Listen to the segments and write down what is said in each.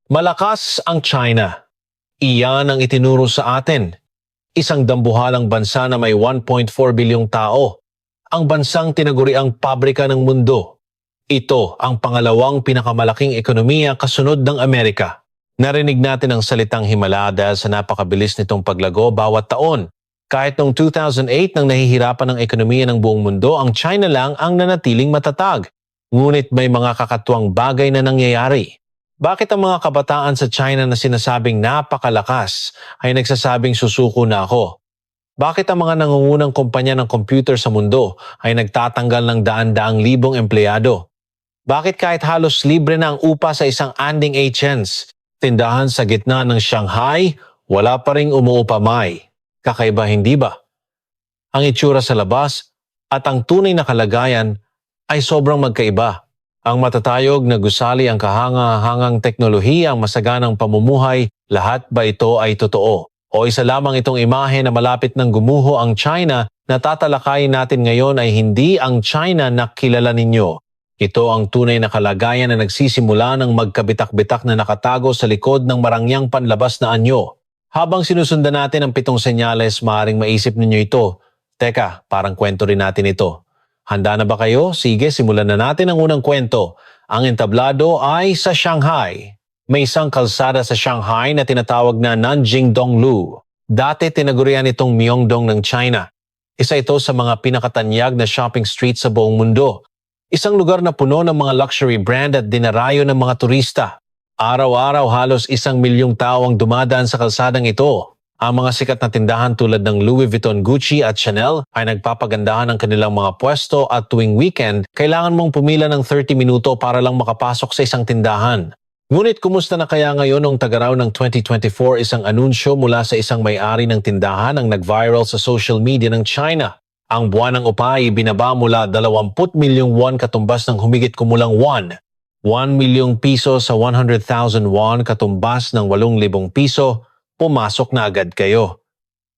Malakas ang China. Iyan ang itinuro sa atin. Isang dambuhalang bansa na may 1.4 bilyong tao. Ang bansang tinaguriang pabrika ng mundo. Ito ang pangalawang pinakamalaking ekonomiya kasunod ng Amerika. Narinig natin ang salitang himala dahil sa napakabilis nitong paglago bawat taon. Kahit noong 2008 nang nahihirapan ng ekonomiya ng buong mundo, ang China lang ang nanatiling matatag. Ngunit may mga kakatuwang bagay na nangyayari. Bakit ang mga kabataan sa China na sinasabing napakalakas ay nagsasabing susuko na ako? Bakit ang mga nangungunang kumpanya ng computer sa mundo ay nagtatanggal ng daan-daang libong empleyado? Bakit kahit halos libre na ang upa sa isang Anding Agents, tindahan sa gitna ng Shanghai, wala pa ring umuupamay? Kakaiba hindi ba? Ang itsura sa labas at ang tunay na kalagayan ay sobrang magkaiba. Ang matatayog na gusali ang kahanga-hangang teknolohiya, ang masaganang pamumuhay, lahat ba ito ay totoo? O isa lamang itong imahe na malapit ng gumuho ang China na tatalakayin natin ngayon ay hindi ang China na kilala ninyo. Ito ang tunay na kalagayan na nagsisimula ng magkabitak-bitak na nakatago sa likod ng marangyang panlabas na anyo. Habang sinusundan natin ang 7 senyales, maaaring maisip ninyo ito. Teka, parang kwento rin natin ito. Handa na ba kayo? Sige, simulan na natin ang unang kwento. Ang entablado ay sa Shanghai. May isang kalsada sa Shanghai na tinatawag na Nanjing Donglu. Dati tinagurian itong Myeongdong ng China. Isa ito sa mga pinakatanyag na shopping street sa buong mundo. Isang lugar na puno ng mga luxury brand at dinarayo ng mga turista. Araw-araw halos 1 milyong tao ang dumadaan sa kalsadang ito. Ang mga sikat na tindahan tulad ng Louis Vuitton, Gucci at Chanel ay nagpapagandahan ng kanilang mga pwesto at tuwing weekend, kailangan mong pumila ng 30 minuto para lang makapasok sa isang tindahan. Ngunit kumusta na kaya ngayon noong tagaraw ng 2024 isang anunsyo mula sa isang may-ari ng tindahan ang nag-viral sa social media ng China. Ang buwan ng upa ay binaba mula 20 milyong won katumbas ng humigit kumulang won. 1 milyong piso sa 100,000 won katumbas ng 8,000 piso. Pumasok na agad kayo.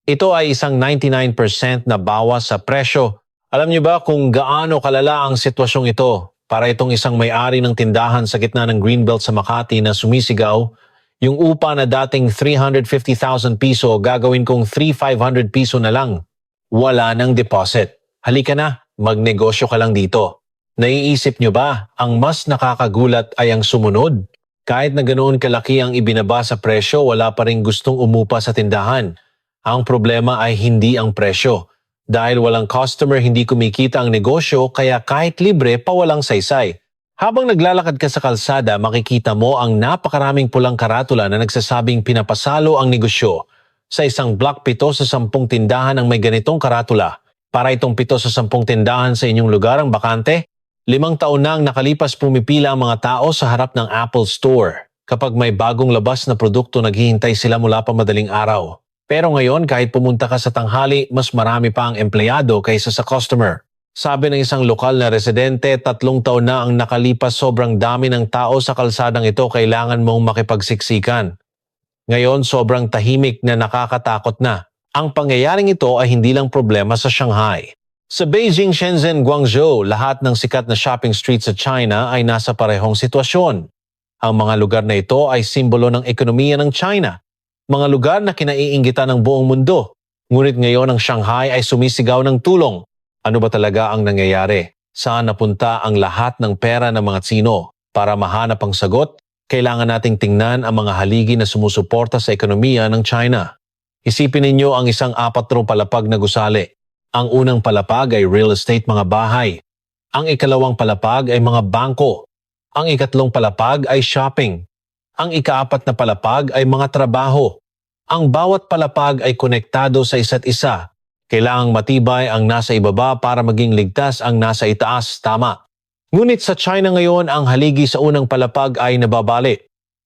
Ito ay isang 99% na bawas sa presyo. Alam niyo ba kung gaano kalala ang sitwasyong ito? Para itong isang may-ari ng tindahan sa gitna ng Greenbelt sa Makati na sumisigaw, yung upa na dating 350,000 piso gagawin kong 3,500 piso na lang. Wala nang deposit. Halika na, magnegosyo ka lang dito. Naiisip niyo ba, ang mas nakakagulat ay ang sumunod? Kahit na ganoon kalaki ang ibinaba sa presyo, wala pa rin gustong umupa sa tindahan. Ang problema ay hindi ang presyo. Dahil walang customer, hindi kumikita ang negosyo, kaya kahit libre, pawalang saysay. Habang naglalakad ka sa kalsada, makikita mo ang napakaraming pulang karatula na nagsasabing pinapasalo ang negosyo. Sa isang block 7 sa 10 tindahan ang may ganitong karatula. Para itong 7 sa 10 tindahan sa inyong lugar ang bakante, 5 taon na ang nakalipas pumipila ang mga tao sa harap ng Apple Store. Kapag may bagong labas na produkto, naghihintay sila mula pa madaling araw. Pero ngayon, kahit pumunta ka sa tanghali, mas marami pa ang empleyado kaysa sa customer. Sabi ng isang lokal na residente, 3 taon na ang nakalipas, sobrang dami ng tao sa kalsadang ito, kailangan mong makipagsiksikan. Ngayon, sobrang tahimik na nakakatakot na. Ang pangyayaring ito ay hindi lang problema sa Shanghai. Sa Beijing, Shenzhen, Guangzhou, lahat ng sikat na shopping street sa China ay nasa parehong sitwasyon. Ang mga lugar na ito ay simbolo ng ekonomiya ng China. Mga lugar na kinaiinggitan ng buong mundo. Ngunit ngayon ang Shanghai ay sumisigaw ng tulong. Ano ba talaga ang nangyayari? Saan napunta ang lahat ng pera ng mga Tsino? Para mahanap ang sagot, kailangan nating tingnan ang mga haligi na sumusuporta sa ekonomiya ng China. Isipin ninyo ang isang 4 palapag na gusali. Ang unang palapag ay real estate, mga bahay. Ang ikalawang palapag ay mga bangko. Ang ikatlong palapag ay shopping. Ang ika-4 na palapag ay mga trabaho. Ang bawat palapag ay konektado sa isa't isa. Kailangang matibay ang nasa ibaba para maging ligtas ang nasa itaas, tama. Ngunit sa China ngayon, ang haligi sa unang palapag ay nababali.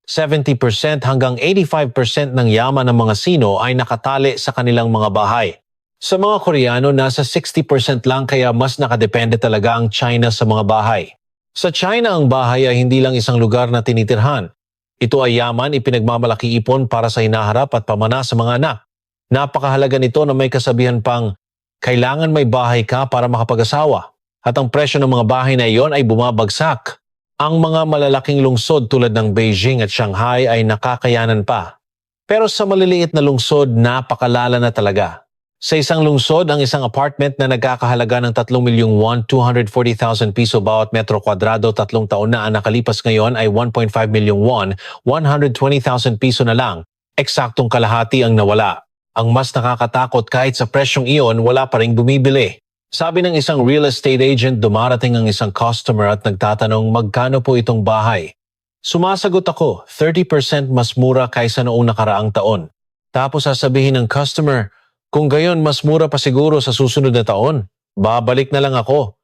70% hanggang 85% ng yaman ng mga Sino ay nakatali sa kanilang mga bahay. Sa mga Koreano, nasa 60% lang, kaya mas nakadepende talaga ang China sa mga bahay. Sa China, ang bahay ay hindi lang isang lugar na tinitirhan. Ito ay yaman, ipinagmamalaki ipon para sa hinaharap at pamana sa mga anak. Napakahalaga nito na may kasabihan pang, kailangan may bahay ka para makapag-asawa. At ang presyo ng mga bahay na iyon ay bumabagsak. Ang mga malalaking lungsod tulad ng Beijing at Shanghai ay nakakayanan pa. Pero sa maliliit na lungsod, napakalala na talaga. Sa isang lungsod, ang isang apartment na nagkakahalaga ng 3,000,000 won, 240,000 piso bawat metro kwadrado 3 taon na ang nakalipas ngayon ay 1.5 million won, 120,000 piso na lang. Eksaktong kalahati ang nawala. Ang mas nakakatakot kahit sa presyong iyon, wala pa ring bumibili. Sabi ng isang real estate agent, dumarating ang isang customer at nagtatanong magkano po itong bahay. Sumasagot ako, 30% mas mura kaysa noong nakaraang taon. Tapos sasabihin ng customer, kung gayon mas mura pa siguro sa susunod na taon, babalik na lang ako.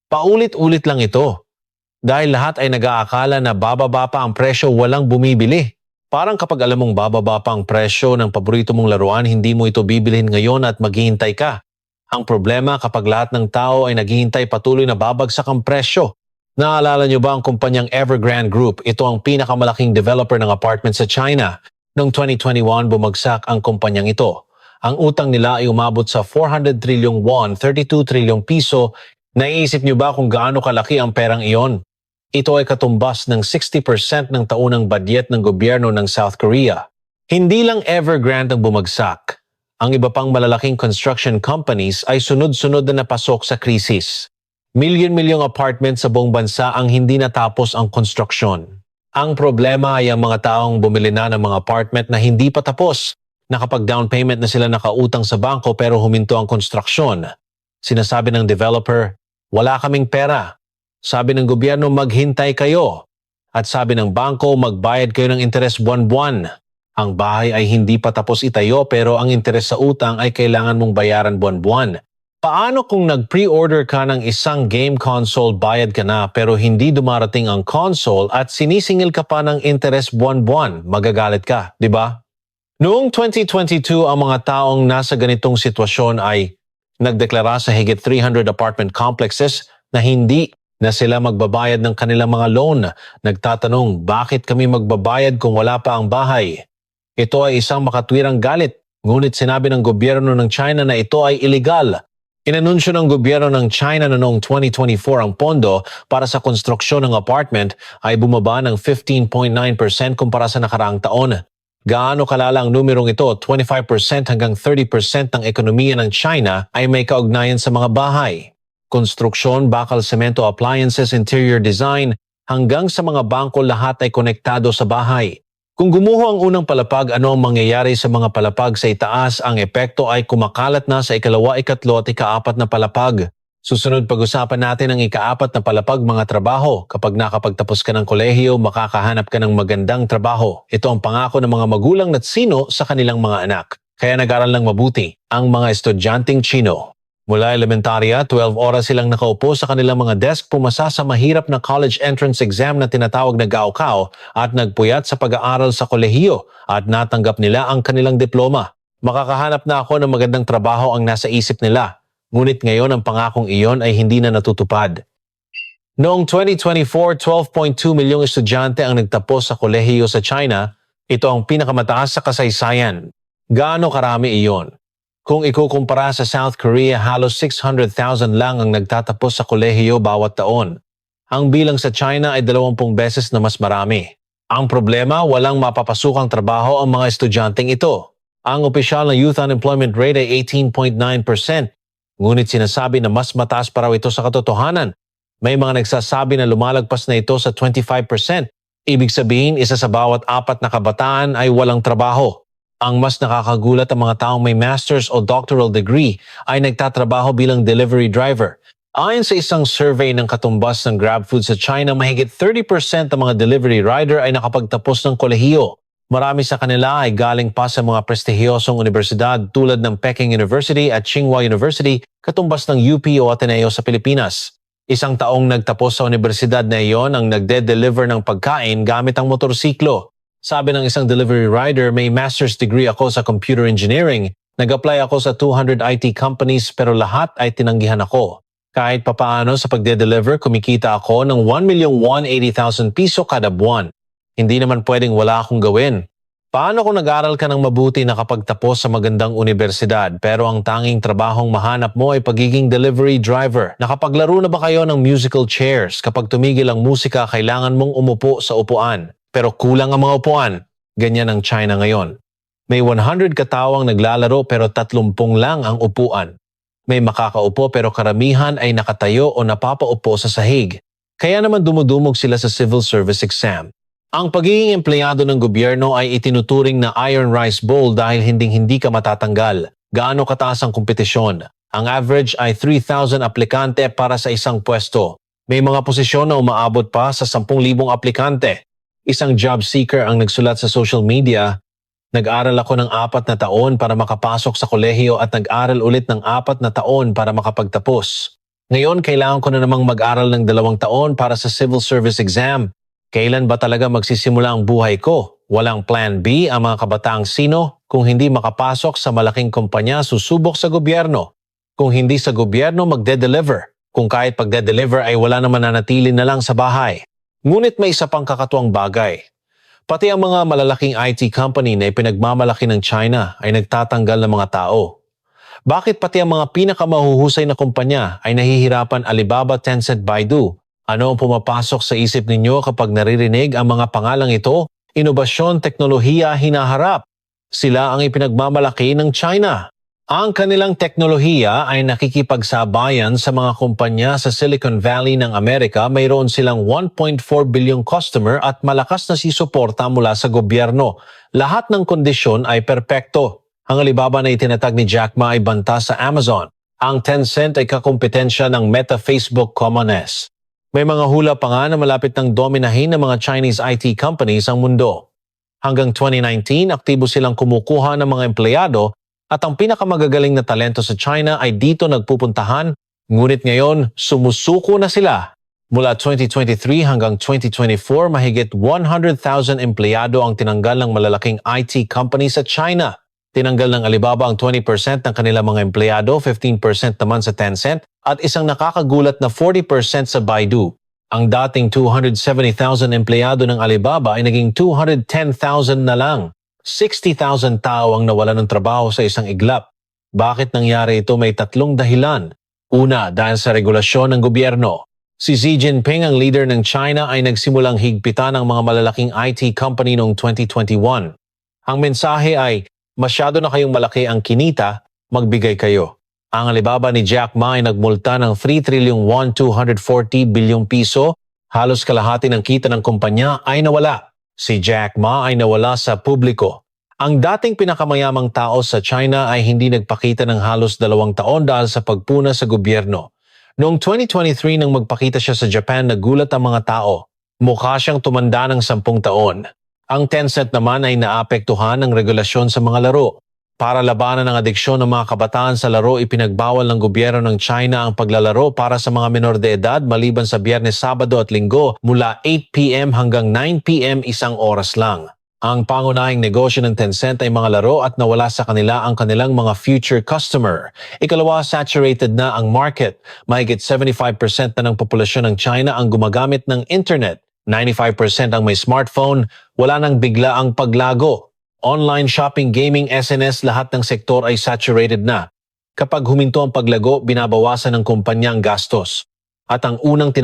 Paulit-ulit lang ito. Dahil lahat ay nag-aakala na bababa pa ang presyo, walang bumibili. Parang kapag alam mong bababa pa ang presyo ng paborito mong laruan, hindi mo ito bibilhin ngayon at maghihintay ka. Ang problema kapag lahat ng tao ay naghihintay patuloy na babagsak ang presyo. Naalala niyo ba ang kumpanyang Evergrande Group? Ito ang pinakamalaking developer ng apartment sa China. Noong 2021, bumagsak ang kumpanyang ito. Ang utang nila ay umabot sa 400 trilyong won, 32 trilyong piso. Naiisip niyo ba kung gaano kalaki ang perang iyon? Ito ay katumbas ng 60% ng taunang badyet ng gobyerno ng South Korea. Hindi lang Evergrande ang bumagsak. Ang iba pang malalaking construction companies ay sunod-sunod na napasok sa krisis. Milyon-milyong apartment sa buong bansa ang hindi natapos ang konstruksyon. Ang problema ay ang mga taong bumili na ng mga apartment na hindi pa tapos. Nakapag-down payment na sila nakautang sa bangko pero huminto ang konstruksyon. Sinasabi ng developer, wala kaming pera. Sabi ng gobyerno, maghintay kayo. At sabi ng bangko, magbayad kayo ng interes buwan-buwan. Ang bahay ay hindi pa tapos itayo pero ang interes sa utang ay kailangan mong bayaran buwan-buwan. Paano kung nag-pre-order ka ng isang game console, bayad ka na pero hindi dumarating ang console at sinisingil ka pa ng interes buwan-buwan? Magagalit ka, di ba? Noong 2022, ang mga taong nasa ganitong sitwasyon ay nagdeklara sa higit 300 apartment complexes na hindi na sila magbabayad ng kanilang mga loan. Nagtatanong, bakit kami magbabayad kung wala pa ang bahay? Ito ay isang makatwirang galit, ngunit sinabi ng gobyerno ng China na ito ay illegal. Inanunsyo ng gobyerno ng China na noong 2024 ang pondo para sa konstruksyon ng apartment ay bumaba ng 15.9% kumpara sa nakaraang taon. Gaano kalala ang numerong ito? 25% hanggang 30% ng ekonomiya ng China ay may kaugnayan sa mga bahay. Konstruksyon, bakal, semento, appliances, interior design, hanggang sa mga bangko lahat ay konektado sa bahay. Kung gumuho ang unang palapag, ano ang mangyayari sa mga palapag sa itaas? Ang epekto ay kumakalat na sa ikalawa, ikatlo at ikaapat na palapag. Susunod pag-usapan natin ang ikaapat na palapag, mga trabaho. Kapag nakapagtapos ka ng kolehiyo, makakahanap ka ng magandang trabaho. Ito ang pangako ng mga magulang at sino sa kanilang mga anak. Kaya nag-aral ng mabuti ang mga estudyanteng Chino. Mula elementarya, 12 oras silang nakaupo sa kanilang mga desk, pumasa sa mahirap na college entrance exam na tinatawag na Gaokao at nagpuyat sa pag-aaral sa kolehiyo at natanggap nila ang kanilang diploma. Makakahanap na ako ng magandang trabaho ang nasa isip nila. Ngunit ngayon ang pangakong iyon ay hindi na natutupad. Noong 2024, 12.2 milyong estudyante ang nagtapos sa kolehiyo sa China. Ito ang pinakamataas sa kasaysayan. Gaano karami iyon? Kung ikukumpara sa South Korea, halos 600,000 lang ang nagtatapos sa kolehiyo bawat taon. Ang bilang sa China ay 20 beses na mas marami. Ang problema, walang mapapasukang trabaho ang mga estudyanteng ito. Ang opisyal na youth unemployment rate ay 18.9%. Ngunit sinasabi na mas mataas pa raw ito sa katotohanan. May mga nagsasabi na lumalagpas na ito sa 25%. Ibig sabihin, isa sa bawat 4 na kabataan ay walang trabaho. Ang mas nakakagulat, ang mga taong may master's o doctoral degree ay nagtatrabaho bilang delivery driver. Ayon sa isang survey ng katumbas ng GrabFood sa China, mahigit 30% ng mga delivery rider ay nakapagtapos ng kolehiyo. Marami sa kanila ay galing pa sa mga prestihiyosong universidad tulad ng Peking University at Tsinghua University, katumbas ng UP o Ateneo sa Pilipinas. Isang taong nagtapos sa universidad na iyon ang nagde-deliver ng pagkain gamit ang motorsiklo. Sabi ng isang delivery rider, may master's degree ako sa computer engineering. Nag-apply ako sa 200 IT companies pero lahat ay tinanggihan ako. Kahit papaano sa pagde-deliver, kumikita ako ng 1,180,000 piso kada buwan. Hindi naman pwedeng wala akong gawin. Paano kung nag-aral ka ng mabuti nakapagtapos sa magandang unibersidad pero ang tanging trabahong mahanap mo ay pagiging delivery driver? Nakapaglaro na ba kayo ng musical chairs? Kapag tumigil ang musika, kailangan mong umupo sa upuan. Pero kulang ang mga upuan. Ganyan ang China ngayon. May 100 katawang naglalaro pero 30 lang ang upuan. May makakaupo pero karamihan ay nakatayo o napapaupo sa sahig. Kaya naman dumudumog sila sa civil service exam. Ang pagiging empleyado ng gobyerno ay itinuturing na iron rice bowl dahil hinding-hindi ka matatanggal. Gaano kataas ang kompetisyon? Ang average ay 3,000 aplikante para sa isang pwesto. May mga posisyon na umaabot pa sa 10,000 aplikante. Isang job seeker ang nagsulat sa social media, "Nag-aral ako ng 4 na taon para makapasok sa kolehiyo at nag-aral ulit ng 4 na taon para makapagtapos. Ngayon, kailangan ko na namang mag-aral ng 2 taon para sa civil service exam. Kailan ba talaga magsisimula ang buhay ko? Walang plan B ang mga kabataang sino. Kung hindi makapasok sa malaking kumpanya, susubok sa gobyerno. Kung hindi sa gobyerno, magde-deliver. Kung kahit pagde-deliver ay wala naman nanatili na lang sa bahay." Ngunit may isa pang kakatuwang bagay. Pati ang mga malalaking IT company na ipinagmamalaki ng China ay nagtatanggal ng mga tao. Bakit pati ang mga pinakamahuhusay na kumpanya ay nahihirapan? Alibaba, Tencent, Baidu. Ano ang pumapasok sa isip ninyo kapag naririnig ang mga pangalang ito? Inobasyon, teknolohiya hinaharap. Sila ang ipinagmamalaki ng China. Ang kanilang teknolohiya ay nakikipagsabayan sa mga kumpanya sa Silicon Valley ng Amerika. Mayroon silang 1.4 bilyong customer at malakas na sisuporta mula sa gobyerno. Lahat ng kondisyon ay perpekto. Ang Alibaba na itinatag ni Jack Ma ay banta sa Amazon. Ang Tencent ay kakompetensya ng Meta, Facebook, Common-S. May mga hula pa nga na malapit ng dominahin ng mga Chinese IT companies ang mundo. Hanggang 2019, aktibo silang kumukuha ng mga empleyado at ang pinakamagagaling na talento sa China ay dito nagpupuntahan, ngunit ngayon sumusuko na sila. Mula 2023 hanggang 2024, mahigit 100,000 empleyado ang tinanggal ng malalaking IT company sa China. Tinanggal ng Alibaba ang 20% ng kanilang mga empleyado, 15% naman sa Tencent, at isang nakakagulat na 40% sa Baidu. Ang dating 270,000 empleyado ng Alibaba ay naging 210,000 na lang. 60,000 tao ang nawala ng trabaho sa isang iglap. Bakit nangyari ito? May 3 dahilan. Una, dahil sa regulasyon ng gobyerno. Si Xi Jinping, ang leader ng China, ay nagsimulang higpitan ang mga malalaking IT company noong 2021. Ang mensahe ay, masyado na kayong malaki ang kinita, magbigay kayo. Ang Alibaba ni Jack Ma ay nagmulta ng 3 trilyong won, 240 bilyong piso. Halos kalahati ng kita ng kumpanya ay nawala. Si Jack Ma ay nawala sa publiko. Ang dating pinakamayamang tao sa China ay hindi nagpakita ng halos 2 taon dahil sa pagpuna sa gobyerno. Noong 2023 nang magpakita siya sa Japan, nagulat ang mga tao. Mukha siyang tumanda ng 10 taon. Ang Tencent naman ay naapektuhan ng regulasyon sa mga laro. Para labanan ang adiksyon ng mga kabataan sa laro, ipinagbawal ng gobyerno ng China ang paglalaro para sa mga menor de edad maliban sa Biyernes, Sabado at Linggo mula 8 p.m. hanggang 9 p.m. 1 oras lang. Ang pangunahing negosyo ng Tencent ay mga laro at nawala sa kanila ang kanilang mga future customer. Ikalawa, saturated na ang market. Mahigit 75% na ng populasyon ng China ang gumagamit ng internet. 95% ang may smartphone, wala nang bigla ang paglago. Online shopping, gaming, SNS, lahat ng sektor ay saturated na. Kapag huminto ang paglago, binabawasan ng kumpanya ang gastos. At ang unang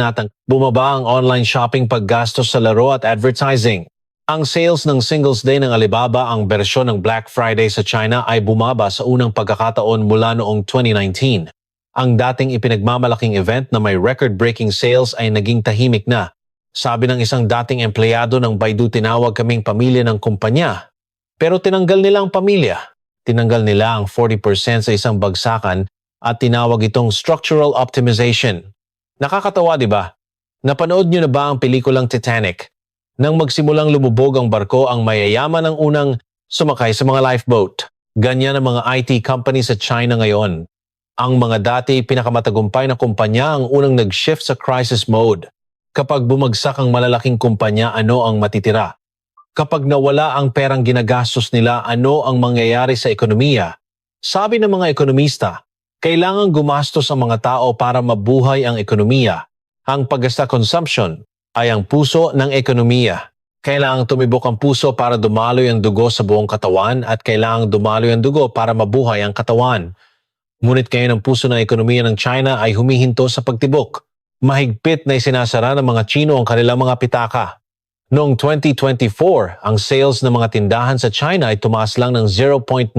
bumaba ang online shopping paggastos sa laro at advertising. Ang sales ng Singles Day ng Alibaba, ang bersyon ng Black Friday sa China, ay bumaba sa unang pagkakataon mula noong 2019. Ang dating ipinagmamalaking event na may record-breaking sales ay naging tahimik na. Sabi ng isang dating empleyado ng Baidu, tinawag kaming pamilya ng kumpanya. Pero tinanggal nila ang pamilya. Tinanggal nila ang 40% sa isang bagsakan at tinawag itong structural optimization. Nakakatawa, di ba? Napanood niyo na ba ang pelikulang Titanic? Nang magsimulang lumubog ang barko, ang mayayaman ang unang sumakay sa mga lifeboat. Ganyan ang mga IT company sa China ngayon. Ang mga dati pinakamatagumpay na kumpanya ang unang nag-shift sa crisis mode. Kapag bumagsak ang malalaking kumpanya, ano ang matitira? Kapag nawala ang perang ginagastos nila, ano ang mangyayari sa ekonomiya? Sabi ng mga ekonomista, kailangan gumastos ang mga tao para mabuhay ang ekonomiya. Ang paggasta consumption ay ang puso ng ekonomiya. Kailangang tumibok ang puso para dumaloy ang dugo sa buong katawan at kailangang dumaloy ang dugo para mabuhay ang katawan. Ngunit ngayon ang puso ng ekonomiya ng China ay humihinto sa pagtibok. Mahigpit na isinasara ng mga Chino ang kanilang mga pitaka. Noong 2024, ang sales ng mga tindahan sa China ay tumaas lang ng 0.9%.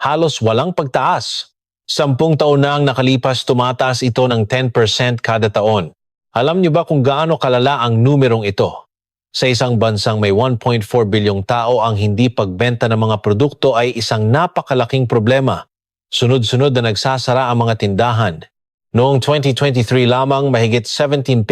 Halos walang pagtaas. 10 taon na ang nakalipas, tumataas ito ng 10% kada taon. Alam niyo ba kung gaano kalala ang numerong ito? Sa isang bansang may 1.4 bilyong tao, ang hindi pagbenta ng mga produkto ay isang napakalaking problema. Sunod-sunod na nagsasara ang mga tindahan. Noong 2023 lamang, mahigit 17,000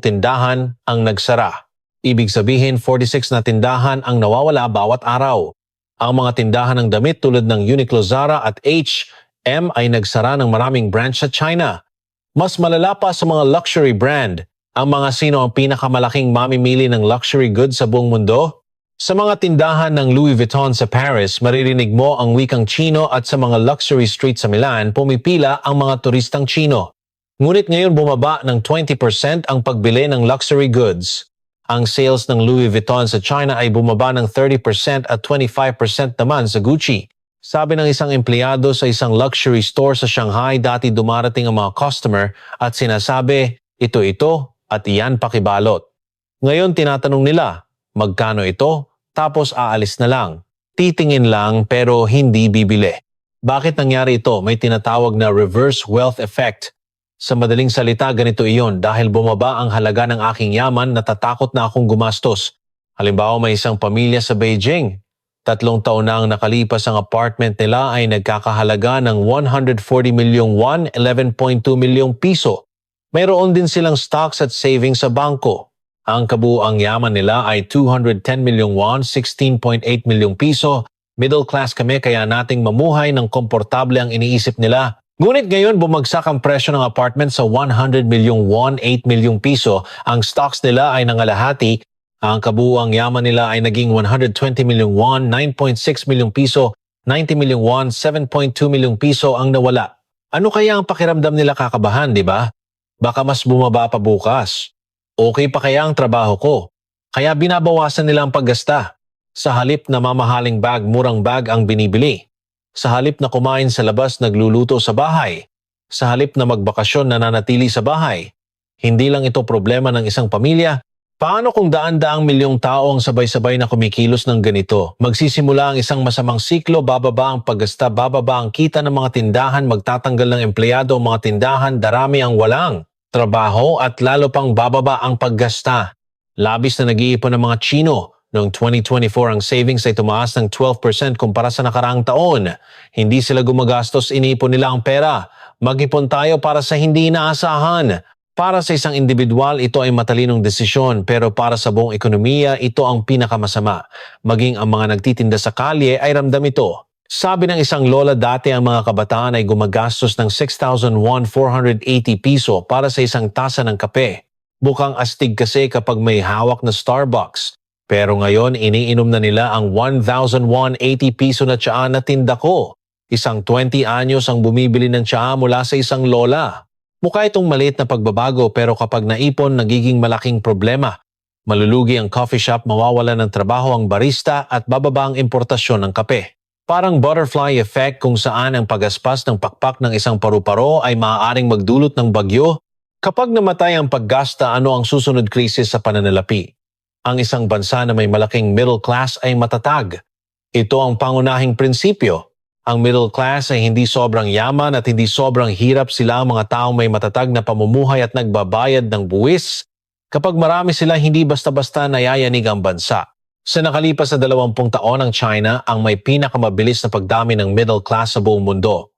tindahan ang nagsara. Ibig sabihin, 46 na tindahan ang nawawala bawat araw. Ang mga tindahan ng damit tulad ng Uniqlo, Zara at H&M ay nagsara ng maraming branch sa China. Mas malala pa sa mga luxury brand. Ang mga sino ang pinakamalaking mamimili ng luxury goods sa buong mundo? Sa mga tindahan ng Louis Vuitton sa Paris, maririnig mo ang wikang Chino at sa mga luxury street sa Milan, pumipila ang mga turistang Chino. Ngunit ngayon bumaba ng 20% ang pagbili ng luxury goods. Ang sales ng Louis Vuitton sa China ay bumaba ng 30% at 25% naman sa Gucci. Sabi ng isang empleyado sa isang luxury store sa Shanghai, dati dumarating ang mga customer at sinasabi, ito at iyan pakibalot. Ngayon tinatanong nila, magkano ito? Tapos aalis na lang. Titingin lang pero hindi bibili. Bakit nangyari ito? May tinatawag na reverse wealth effect. Sa madaling salita, ganito iyon. Dahil bumaba ang halaga ng aking yaman, natatakot na akong gumastos. Halimbawa, may isang pamilya sa Beijing. 3 taon na ang nakalipas, ang apartment nila ay nagkakahalaga ng 140 milyong won, 11.2 milyong piso. Mayroon din silang stocks at savings sa bangko. Ang kabuuang yaman nila ay 210 milyong won, 16.8 milyong piso. Middle class kami kaya nating mamuhay ng komportable ang iniisip nila. Ngunit ngayon bumagsak ang presyo ng apartment sa 100 milyong won, 8 milyong piso. Ang stocks nila ay nangalahati. Ang kabuuang yaman nila ay naging 120 milyong won, 9.6 milyong piso, 90 milyong won, 7.2 milyong piso ang nawala. Ano kaya ang pakiramdam nila? Kakabahan, di ba? Baka mas bumaba pa bukas. Okay pa kaya ang trabaho ko? Kaya binabawasan nila ang paggasta. Sa halip na mamahaling bag, murang bag ang binibili. Sa halip na kumain sa labas, nagluluto sa bahay. Sa halip na magbakasyon, nananatili sa bahay. Hindi lang ito problema ng isang pamilya. Paano kung daan-daang milyong tao ang sabay-sabay na kumikilos ng ganito? Magsisimula ang isang masamang siklo, bababa ang paggasta, bababa ang kita ng mga tindahan, magtatanggal ng empleyado ang mga tindahan, darami ang walang trabaho at lalo pang bababa ang paggasta. Labis na nag-iipon ng mga Chino. Noong 2024, ang savings ay tumaas ng 12% kumpara sa nakaraang taon. Hindi sila gumagastos, iniipon nila ang pera. Mag-ipon tayo para sa hindi inaasahan. Para sa isang individual, ito ay matalinong desisyon, pero para sa buong ekonomiya, ito ang pinakamasama. Maging ang mga nagtitinda sa kalye ay ramdam ito. Sabi ng isang lola, dati ang mga kabataan ay gumagastos ng 6,000 won, 480 piso para sa isang tasa ng kape. Bukang astig kasi kapag may hawak na Starbucks. Pero ngayon, iniinom na nila ang 1,000 won, 80 piso na tsaa na tinda ko. Isang 20 anyos ang bumibili ng tsaa mula sa isang lola. Mukha itong maliit na pagbabago pero kapag naipon, nagiging malaking problema. Malulugi ang coffee shop, mawawala ng trabaho ang barista at bababa ang importasyon ng kape. Parang butterfly effect kung saan ang pagaspas ng pakpak ng isang paru-paro ay maaaring magdulot ng bagyo. Kapag namatay ang paggasta, ano ang susunod krisis sa pananalapi? Ang isang bansa na may malaking middle class ay matatag. Ito ang pangunahing prinsipyo. Ang middle class ay hindi sobrang yaman at hindi sobrang hirap. Sila ang mga taong may matatag na pamumuhay at nagbabayad ng buwis. Kapag marami sila, hindi basta-basta nayayanig ang bansa. Sa nakalipas na 20 taon, ang China ang may pinakamabilis na pagdami ng middle class sa buong mundo.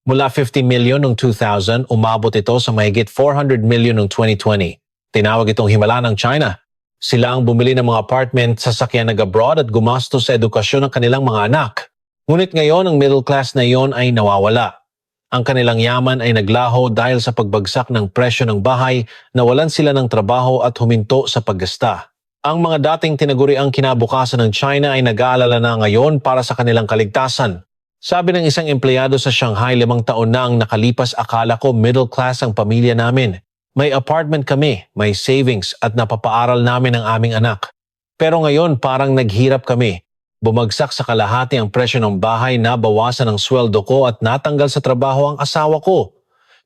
Mula 50 million noong 2000, umabot ito sa mahigit 400 million noong 2020. Tinawag itong himala ng China. Sila ang bumili ng mga apartment, sasakyan nag-abroad at gumastos sa edukasyon ng kanilang mga anak. Ngunit ngayon, ang middle class na iyon ay nawawala. Ang kanilang yaman ay naglaho dahil sa pagbagsak ng presyo ng bahay, nawalan sila ng trabaho at huminto sa paggasta. Ang mga dating tinaguriang kinabukasan ng China ay nag-aalala na ngayon para sa kanilang kaligtasan. Sabi ng isang empleyado sa Shanghai, 5 taon na ang nakalipas, akala ko middle class ang pamilya namin. May apartment kami, may savings at napapaaral namin ang aming anak. Pero ngayon parang naghirap kami. Bumagsak sa kalahati ang presyo ng bahay, nabawasan ang sweldo ko at natanggal sa trabaho ang asawa ko.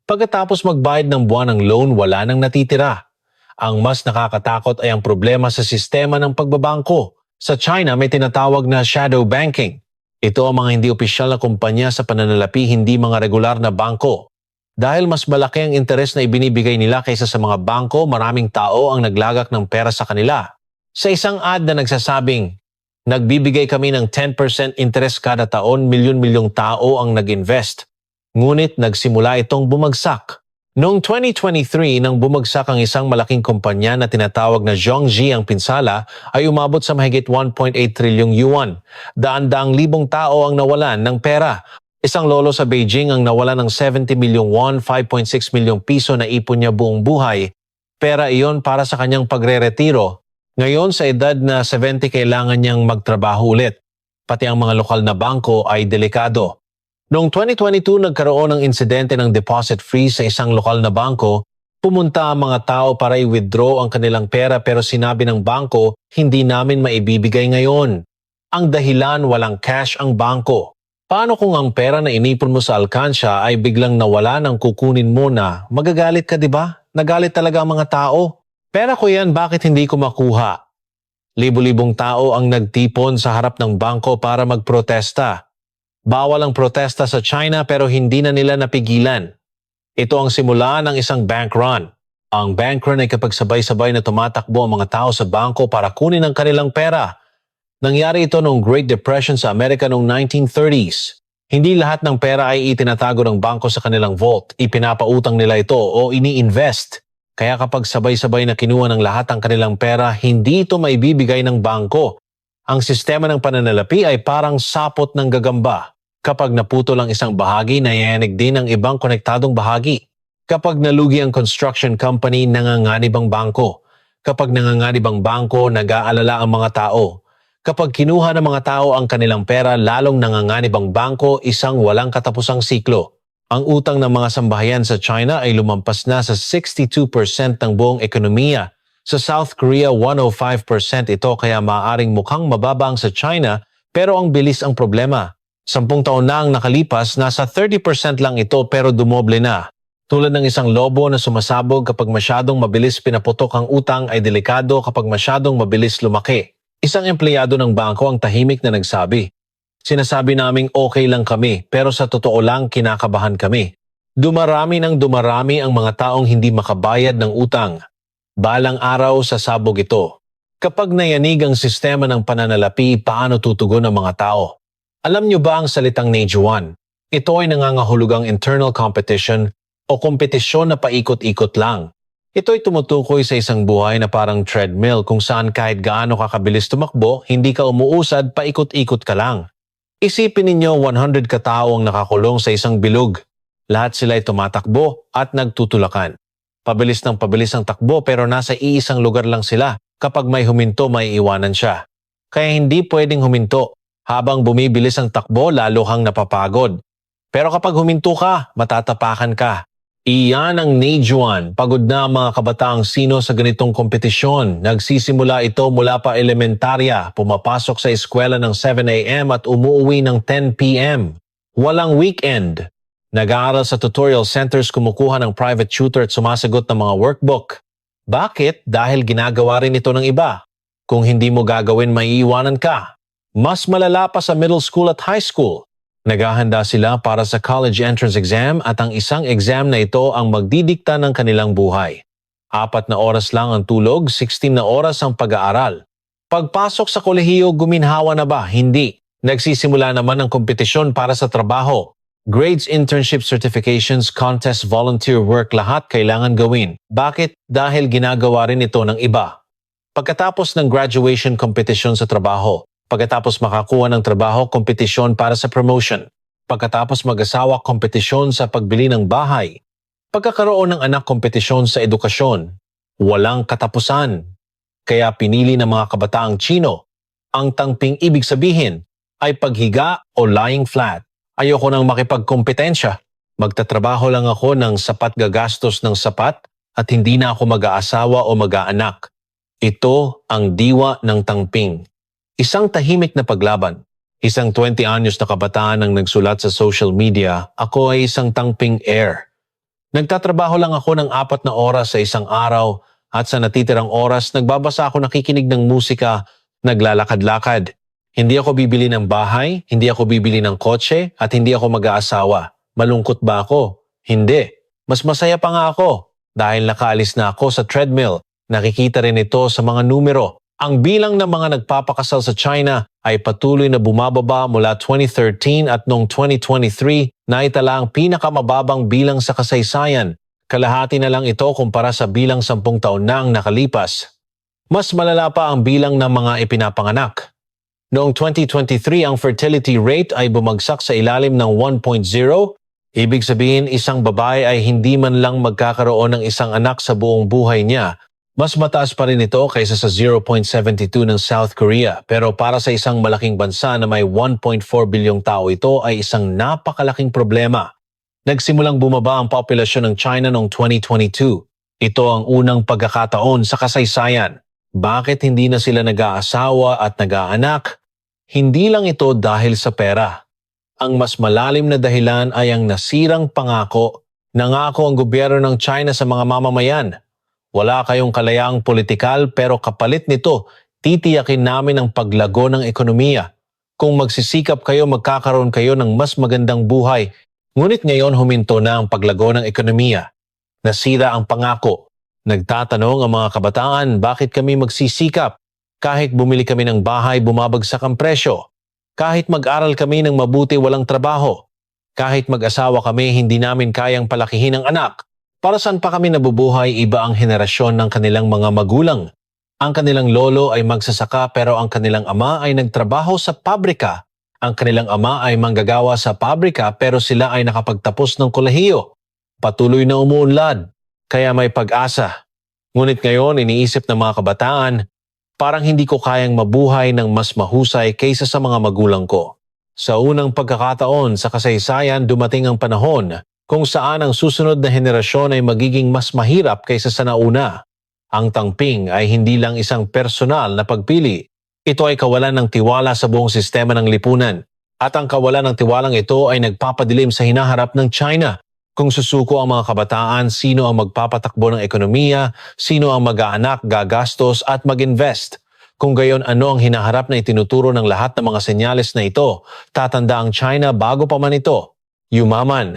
Pagkatapos magbayad ng buwan ng loan, wala nang natitira. Ang mas nakakatakot ay ang problema sa sistema ng pagbabangko. Sa China may tinatawag na shadow banking. Ito ang mga hindi opisyal na kumpanya sa pananalapi, hindi mga regular na bangko. Dahil mas malaki ang interes na ibinibigay nila kaysa sa mga bangko, maraming tao ang naglagak ng pera sa kanila. Sa isang ad na nagsasabing, nagbibigay kami ng 10% interest kada taon, milyon-milyong tao ang nag-invest. Ngunit nagsimula itong bumagsak. Noong 2023, nang bumagsak ang isang malaking kumpanya na tinatawag na Zhongji ang pinsala, ay umabot sa mahigit 1.8 trilyong yuan. Daan-daang libong tao ang nawalan ng pera. Isang lolo sa Beijing ang nawalan ng 70 milyong won, 5.6 milyong piso na ipon niya buong buhay. Pera iyon para sa kanyang pagre-retiro. Ngayon sa edad na 70 kailangan niyang magtrabaho ulit. Pati ang mga lokal na bangko ay delikado. Noong 2022 nagkaroon ng insidente ng deposit freeze sa isang lokal na bangko. Pumunta ang mga tao para i-withdraw ang kanilang pera pero sinabi ng bangko, hindi namin maibibigay ngayon. Ang dahilan, walang cash ang bangko. Paano kung ang pera na inipon mo sa alkansya ay biglang nawala nang kukunin mo na? Magagalit ka, di ba? Nagalit talaga ang mga tao. Pera ko yan, bakit hindi ko makuha? Libo-libong tao ang nagtipon sa harap ng bangko para magprotesta. Bawal ang protesta sa China pero hindi na nila napigilan. Ito ang simula ng isang bank run. Ang bank run ay kapag sabay-sabay na tumatakbo ang mga tao sa bangko para kunin ang kanilang pera. Nangyari ito noong Great Depression sa Amerika noong 1930s. Hindi lahat ng pera ay itinatago ng bangko sa kanilang vault. Ipinapautang nila ito o ini-invest. Kaya kapag sabay-sabay na kinuha ng lahat ang kanilang pera, hindi ito maibibigay ng bangko. Ang sistema ng pananalapi ay parang sapot ng gagamba. Kapag naputol ang isang bahagi, nayayanig din ang ibang konektadong bahagi. Kapag nalugi ang construction company, nanganganib ang bangko. Kapag nanganganib ang bangko, nag-aalala ang mga tao. Kapag kinuha ng mga tao ang kanilang pera, lalong nanganganib ang bangko, isang walang katapusang siklo. Ang utang ng mga sambahayan sa China ay lumampas na sa 62% ng buong ekonomiya. Sa South Korea, 105% ito kaya maaaring mukhang mababa ang sa China pero ang bilis ang problema. 10 taon na ang nakalipas, nasa 30% lang ito pero dumoble na. Tulad ng isang lobo na sumasabog kapag masyadong mabilis pinaputok ang utang ay delikado kapag masyadong mabilis lumaki. Isang empleyado ng bangko ang tahimik na nagsabi, "Sinasabi naming okay lang kami pero sa totoo lang kinakabahan kami. Dumarami ng dumarami ang mga taong hindi makabayad ng utang. Balang araw sasabog ito." Kapag nayanig ang sistema ng pananalapi, paano tutugon ang mga tao? Alam niyo ba ang salitang Neijuan? Ito ay nangangahulugang internal competition o kompetisyon na paikot-ikot lang. Ito ay tumutukoy sa isang buhay na parang treadmill kung saan kahit gaano kakabilis tumakbo, hindi ka umuusad, paikot-ikot ka lang. Isipin ninyo 100 katao ang nakakulong sa isang bilog. Lahat sila ay tumatakbo at nagtutulakan. Pabilis ng pabilis ang takbo pero nasa iisang lugar lang sila. Kapag may huminto, may iwanan siya. Kaya hindi pwedeng huminto. Habang bumibilis ang takbo, lalo kang napapagod. Pero kapag huminto ka, matatapakan ka. Iyan ang Neijuan. Pagod na ang mga kabataang sino sa ganitong kompetisyon. Nagsisimula ito mula pa elementarya, pumapasok sa eskwela ng 7 a.m. at umuwi ng 10 p.m. Walang weekend. Nag-aaral sa tutorial centers, kumukuha ng private tutor at sumasagot ng mga workbook. Bakit? Dahil ginagawa rin ito ng iba. Kung hindi mo gagawin, maiiwanan ka. Mas malala pa sa middle school at high school. Naghahanda sila para sa college entrance exam at ang isang exam na ito ang magdidikta ng kanilang buhay. 4 na oras lang ang tulog, 16 na oras ang pag-aaral. Pagpasok sa kolehiyo, guminhawa na ba? Hindi. Nagsisimula naman ang kompetisyon para sa trabaho. Grades, internship, certifications, contest, volunteer work, lahat kailangan gawin. Bakit? Dahil ginagawa rin ito ng iba. Pagkatapos ng graduation, kompetisyon sa trabaho. Pagkatapos makakuha ng trabaho, kompetisyon para sa promotion. Pagkatapos mag-asawa, kompetisyon sa pagbili ng bahay. Pagkakaroon ng anak, kompetisyon sa edukasyon. Walang katapusan. Kaya pinili ng mga kabataang Chino, ang tangping ibig sabihin ay paghiga o lying flat. Ayoko nang makipagkompetensya. Magtatrabaho lang ako ng sapat, gagastos ng sapat at hindi na ako mag-aasawa o mag-aanak. Ito ang diwa ng tangping. Isang tahimik na paglaban. Isang 20 anyos na kabataan ang nagsulat sa social media, ako ay isang tangping heir. Nagtatrabaho lang ako ng 4 na oras sa isang araw at sa natitirang oras nagbabasa ako, nakikinig ng musika, naglalakad-lakad. Hindi ako bibili ng bahay, hindi ako bibili ng kotse at hindi ako mag-aasawa. Malungkot ba ako? Hindi. Mas masaya pa nga ako dahil nakaalis na ako sa treadmill. Nakikita rin ito sa mga numero. Ang bilang ng mga nagpapakasal sa China ay patuloy na bumababa mula 2013 at noong 2023 naitala ang pinakamababang bilang sa kasaysayan. Kalahati na lang ito kumpara sa bilang 10 taon na ang nakalipas. Mas malala pa ang bilang ng mga ipinapanganak. Noong 2023 ang fertility rate ay bumagsak sa ilalim ng 1.0. Ibig sabihin isang babae ay hindi man lang magkakaroon ng isang anak sa buong buhay niya. Mas mataas pa rin ito kaysa sa 0.72 ng South Korea, pero para sa isang malaking bansa na may 1.4 bilyong tao, ito ay isang napakalaking problema. Nagsimulang bumaba ang populasyon ng China noong 2022. Ito ang unang pagkakataon sa kasaysayan. Bakit hindi na sila nag-aasawa at nag-aanak? Hindi lang ito dahil sa pera. Ang mas malalim na dahilan ay ang nasirang pangako. Nangako ang gobyerno ng China sa mga mamamayan. Wala kayong kalayaang politikal pero kapalit nito, titiyakin namin ang paglago ng ekonomiya. Kung magsisikap kayo, magkakaroon kayo ng mas magandang buhay. Ngunit ngayon huminto na ang paglago ng ekonomiya. Nasira ang pangako. Nagtatanong ang mga kabataan, bakit kami magsisikap? Kahit bumili kami ng bahay, bumabagsak ang presyo. Kahit mag-aral kami ng mabuti, walang trabaho. Kahit mag-asawa kami, hindi namin kayang palakihin ang anak. Para saan pa kami nabubuhay, iba ang henerasyon ng kanilang mga magulang. Ang kanilang lolo ay magsasaka pero ang kanilang ama ay nagtrabaho sa pabrika. Ang kanilang ama ay manggagawa sa pabrika pero sila ay nakapagtapos ng kolehiyo. Patuloy na umuunlad, kaya may pag-asa. Ngunit ngayon iniisip ng mga kabataan, parang hindi ko kayang mabuhay ng mas mahusay kaysa sa mga magulang ko. Sa unang pagkakataon sa kasaysayan dumating ang panahon kung saan ang susunod na henerasyon ay magiging mas mahirap kaysa sa nauna. Ang tangping ay hindi lang isang personal na pagpili. Ito ay kawalan ng tiwala sa buong sistema ng lipunan. At ang kawalan ng tiwalang ito ay nagpapadilim sa hinaharap ng China. Kung susuko ang mga kabataan, sino ang magpapatakbo ng ekonomiya, sino ang mag-aanak, gagastos at mag-invest. Kung gayon ano ang hinaharap na itinuturo ng lahat ng mga senyales na ito, tatanda ang China bago pa man ito. Yumaman.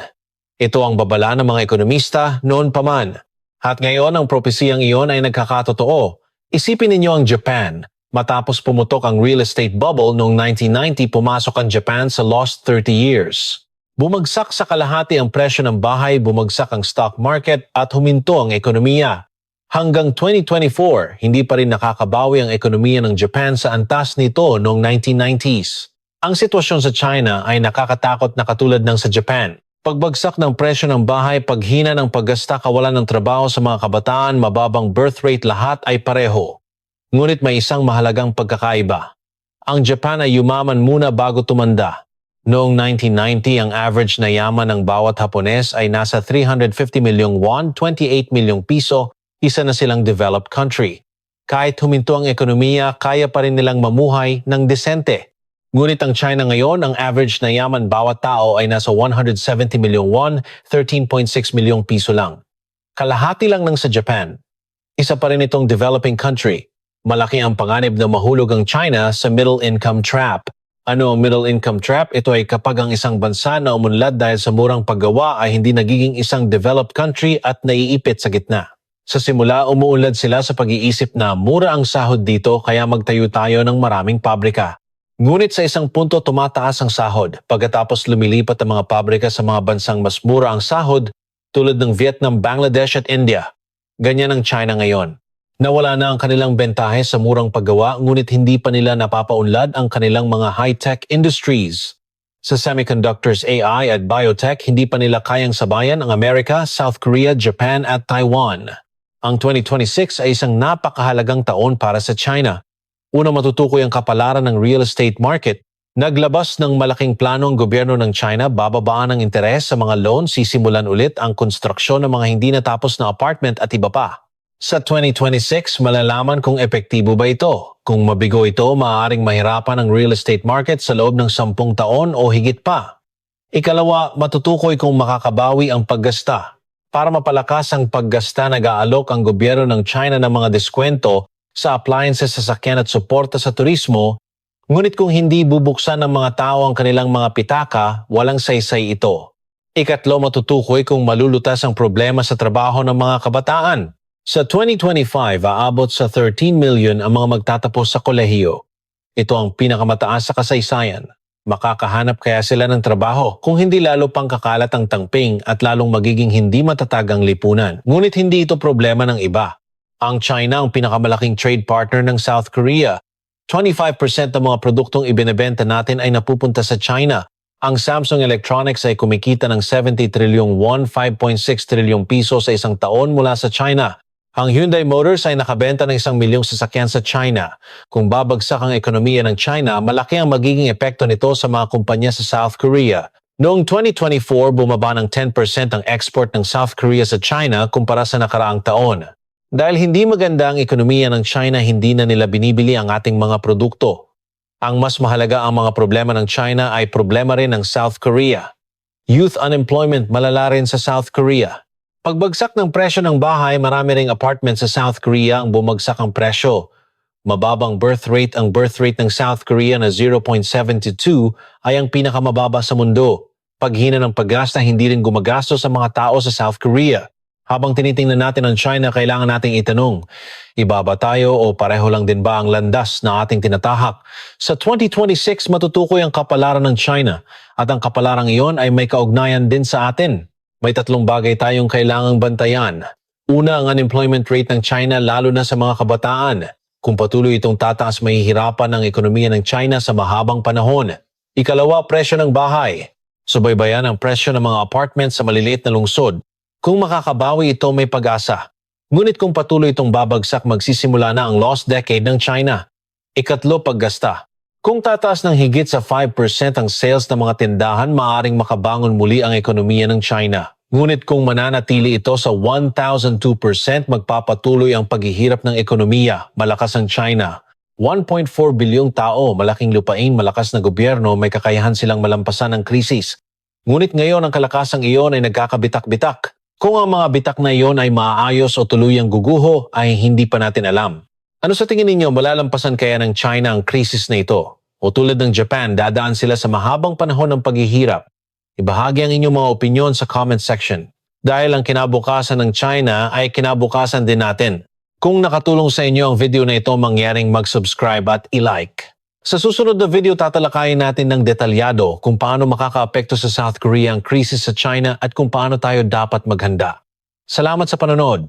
Ito ang babala ng mga ekonomista noon pa man. At ngayon ang propesiyang iyon ay nagkakatotoo. Isipin ninyo ang Japan. Matapos pumutok ang real estate bubble noong 1990, pumasok ang Japan sa lost 30 years. Bumagsak sa kalahati ang presyo ng bahay, bumagsak ang stock market at huminto ang ekonomiya. Hanggang 2024, hindi pa rin nakakabawi ang ekonomiya ng Japan sa antas nito noong 1990s. Ang sitwasyon sa China ay nakakatakot na katulad ng sa Japan. Pagbagsak ng presyo ng bahay, paghina ng paggasta, kawalan ng trabaho sa mga kabataan, mababang birth rate, lahat ay pareho. Ngunit may isang mahalagang pagkakaiba. Ang Japan ay yumaman muna bago tumanda. Noong 1990, ang average na yaman ng bawat Hapones ay nasa 350 milyong won, 28 milyong piso, isa na silang developed country. Kahit huminto ang ekonomiya, kaya pa rin nilang mamuhay ng desente. Ngunit ang China ngayon, ang average na yaman bawat tao ay nasa 170 milyong won, 13.6 milyong piso lang. Kalahati lang ng sa Japan. Isa pa rin itong developing country. Malaki ang panganib na mahulog ang China sa middle income trap. Ano ang middle income trap? Ito ay kapag ang isang bansa na umunlad dahil sa murang paggawa ay hindi nagiging isang developed country at naiipit sa gitna. Sa simula, umuunlad sila sa pag-iisip na mura ang sahod dito kaya magtayo tayo ng maraming pabrika. Ngunit sa isang punto tumataas ang sahod pagkatapos lumilipat ang mga pabrika sa mga bansang mas mura ang sahod tulad ng Vietnam, Bangladesh at India. Ganyan ang China ngayon. Nawala na ang kanilang bentahe sa murang paggawa ngunit hindi pa nila napapaunlad ang kanilang mga high-tech industries. Sa semiconductors, AI at biotech, hindi pa nila kayang sabayan ang Amerika, South Korea, Japan at Taiwan. Ang 2026 ay isang napakahalagang taon para sa China. Una, matutukoy ang kapalaran ng real estate market. Naglabas ng malaking plano ang gobyerno ng China, bababaan ng interes sa mga loan, sisimulan ulit ang konstruksyon ng mga hindi natapos na apartment at iba pa. Sa 2026, malalaman kung epektibo ba ito. Kung mabigo ito, maaaring mahirapan ang real estate market sa loob ng 10 taon o higit pa. Ikalawa, matutukoy kung makakabawi ang paggasta. Para mapalakas ang paggasta, nag-aalok ang gobyerno ng China ng mga diskwento sa appliances, sasakyan at suporta sa turismo. Ngunit kung hindi bubuksan ng mga tao ang kanilang mga pitaka, walang saysay ito. Ikatlo, matutukoy kung malulutas ang problema sa trabaho ng mga kabataan. Sa 2025, aabot sa 13 million ang mga magtatapos sa kolehiyo. Ito ang pinakamataas sa kasaysayan. Makakahanap kaya sila ng trabaho kung hindi lalo pang kakalat ang tangping at lalong magiging hindi matatag ang lipunan. Ngunit hindi ito problema ng iba. Ang China ang pinakamalaking trade partner ng South Korea. 25% ng mga produktong ibinebenta natin ay napupunta sa China. Ang Samsung Electronics ay kumikita ng 70 trilyong won, 5.6 trilyong piso sa isang taon mula sa China. Ang Hyundai Motors ay nakabenta ng 1 milyong sasakyan sa China. Kung babagsak ang ekonomiya ng China, malaki ang magiging epekto nito sa mga kumpanya sa South Korea. Noong 2024, bumaba ng 10% ang export ng South Korea sa China kumpara sa nakaraang taon. Dahil hindi maganda ang ekonomiya ng China, hindi na nila binibili ang ating mga produkto. Ang mas mahalaga ang mga problema ng China ay problema rin ng South Korea. Youth unemployment malala rin sa South Korea. Pagbagsak ng presyo ng bahay, marami ring apartment sa South Korea ang bumagsak ang presyo. Mababang birth rate, ang birth rate ng South Korea na 0.72 ay ang pinakamababa sa mundo. Paghina ng paggasta, hindi rin gumagastos sa mga tao sa South Korea. Habang tinitingnan natin ang China, kailangan nating itanong, iba ba tayo o pareho lang din ba ang landas na ating tinatahak? Sa 2026, matutukoy ang kapalaran ng China at ang kapalarang iyon ay may kaugnayan din sa atin. May 3 bagay tayong kailangang bantayan. Una, ang unemployment rate ng China lalo na sa mga kabataan. Kung patuloy itong tataas, mahihirapan ang ekonomiya ng China sa mahabang panahon. Ikalawa, presyo ng bahay. Subaybayan ang presyo ng mga apartment sa maliliit na lungsod. Kung makakabawi ito, may pag-asa. Ngunit kung patuloy itong babagsak, magsisimula na ang lost decade ng China. Ikatlo, paggasta. Kung tataas ng higit sa 5% ang sales ng mga tindahan, maaaring makabangon muli ang ekonomiya ng China. Ngunit kung mananatili ito sa 1,002%, magpapatuloy ang paghihirap ng ekonomiya. Malakas ang China. 1.4 bilyong tao, malaking lupain, malakas na gobyerno, may kakayahan silang malampasan ang krisis. Ngunit ngayon ang kalakasang iyon ay nagkakabitak-bitak. Kung ang mga bitak na iyon ay maaayos o tuluyang guguho, ay hindi pa natin alam. Ano sa tingin ninyo, malalampasan kaya ng China ang krisis na ito? O tulad ng Japan, dadaan sila sa mahabang panahon ng paghihirap? Ibahagi ang inyong mga opinyon sa comment section. Dahil ang kinabukasan ng China ay kinabukasan din natin. Kung nakatulong sa inyo ang video na ito, mangyaring mag-subscribe at i-like. Sa susunod na video, tatalakayin natin ng detalyado kung paano makakaapekto sa South Korea ang krisis sa China at kung paano tayo dapat maghanda. Salamat sa panonood.